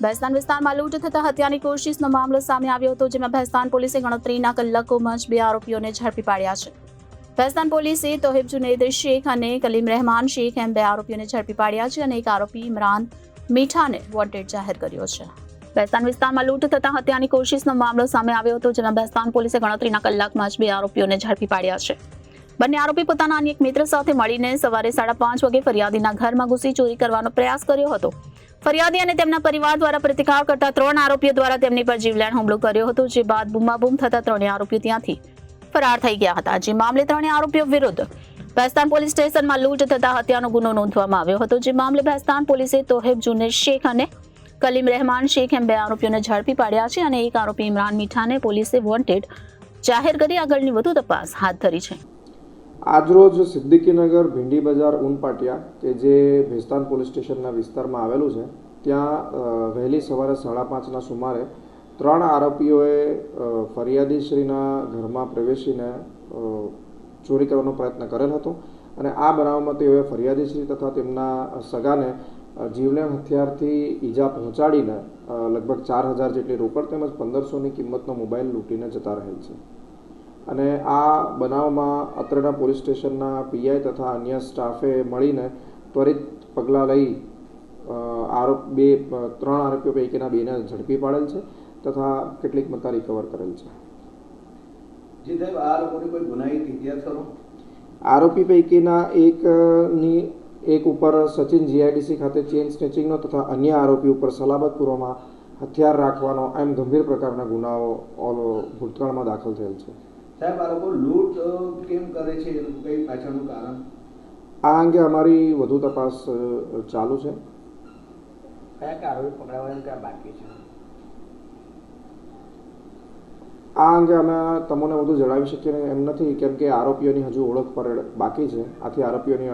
ભેસ્તાન વિસ્તારમાં લૂંટ થતા હત્યાની કોશિશનો મામલો સામે આવ્યો હતો, જેમાં ભેસ્તાન પોલીસે ગણતરીના કલાકોમાં જ 2 આરોપીઓને ઝડપી પાડ્યા છે. ભેસ્તાન પોલીસે તોહિબ જુનેદ શેખ અને કલીમ રહેમાન શેખ એમ 2 આરોપીઓને ઝડપી પાડ્યા છે અને એક આરોપી ઇમરાન મીઠાને વોન્ટેડ જાહેર કર્યો છે. ભેસ્તાન વિસ્તારમાં લૂંટ થતા હત્યાની કોશિશનો મામલો સામે આવ્યો હતો, જેમાં ભેસ્તાન પોલીસે ગણતરીના કલાકમાં જ 2 આરોપીઓને ઝડપી પાડ્યા છે. બંને આરોપી પોતાના અન્ય એક મિત્ર સાથે મળીને સવારે 5:30 વાગે ફરિયાદીના ઘરમાં ઘૂસી ચોરી કરવાનો પ્રયાસ કર્યો હતો. ફરિયાદી અને તેમના પરિવાર દ્વારા પ્રતિકાર કરતા 3 આરોપીઓ દ્વારા તેમની પર જીવલેણ હુમલો કર્યો હતો, જે બાદ બૂમાબૂમ થતા 3 આરોપીઓ ત્યાંથી ફરાર થઈ ગયા હતા. જે મામલે 3 આરોપીઓ વિરુદ્ધ ભેસ્તાન પોલીસ સ્ટેશનમાં લૂંટ થતા હત્યાનો ગુનો નોંધવામાં આવ્યો હતો. જે મામલે ભેસ્તાન પોલીસે તોહિબ જુનેદ શેખ અને કલીમ રહેમાન શેખ એમ 2 આરોપીઓને ઝડપી પાડ્યા છે અને એક આરોપી ઇમરાન મીઠાને પોલીસે વોન્ટેડ જાહેર કરી આગળની વધુ તપાસ હાથ ધરી છે. આજરોજ સિદ્દીકીનગર ભીંડી બજાર ઉનપાટિયા કે જે ભેસ્તાન પોલીસ સ્ટેશનના વિસ્તારમાં આવેલું છે, ત્યાં વહેલી સવારે 5:30ના સુમારે 3 આરોપીઓએ ફરિયાદીશ્રીના ઘરમાં પ્રવેશીને ચોરી કરવાનો પ્રયત્ન કરેલ હતો અને આ બનાવમાં તેઓએ ફરિયાદીશ્રી તથા તેમના સગાને જીવલેણ હથિયારથી ઈજા પહોંચાડીને લગભગ 4,000 જેટલી રોકડ તેમજ 1,500ની કિંમતનો મોબાઈલ લૂંટીને જતા રહેલ છે. અને આ બનાવમાં અત્રેના પોલીસ સ્ટેશનના પીઆઈ તથા અન્ય સ્ટાફે મળીને ત્વરિત પગલાં લઈ 3 આરોપીઓ પૈકીના 2ને ઝડપી પાડેલ છે તથા કેટલીક મત્તા રિકવર કરેલ છે. જી સાહેબ, આ લોકોની કોઈ ગુનાહિત ઇતિહાસ ખરો? આરોપી પૈકીના એક ઉપર સચિન જીઆઈડીસી ખાતે ચેઇન સ્નેચિંગનો તથા અન્ય આરોપી ઉપર સલામતપૂર્વમાં હથિયાર રાખવાનો એમ ગંભીર પ્રકારના ગુનાઓ ભૂતકાળમાં દાખલ થયેલ છે. સાહેબ, આ લોકો લૂંટ કેમ કરે છે, કઈ પાછળનું કારણ? આ અંગે અમારી વધુ તપાસ ચાલુ છે. કયા આરોપી પકડાવવાનું કયા બાકી છે? આ અંગે અમે તમને વધુ જણાવી શકીએ એમ નથી, કેમ કે આરોપીઓની હજુ ઓળખ પર બાકી છે. આથી આરોપીઓની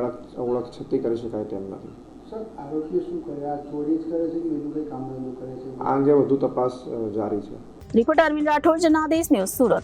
ઓળખ છતી કરી શકાય તેમ નથી. સર, આરોપીઓ શું કરે? આ ચોરી જ કરે છે કે બીજું કંઈ કામ ધંધો કરે છે? આ અંગે વધુ તપાસ જારી છે. Reporter Arvind Rathod, Janadesh news, Surat.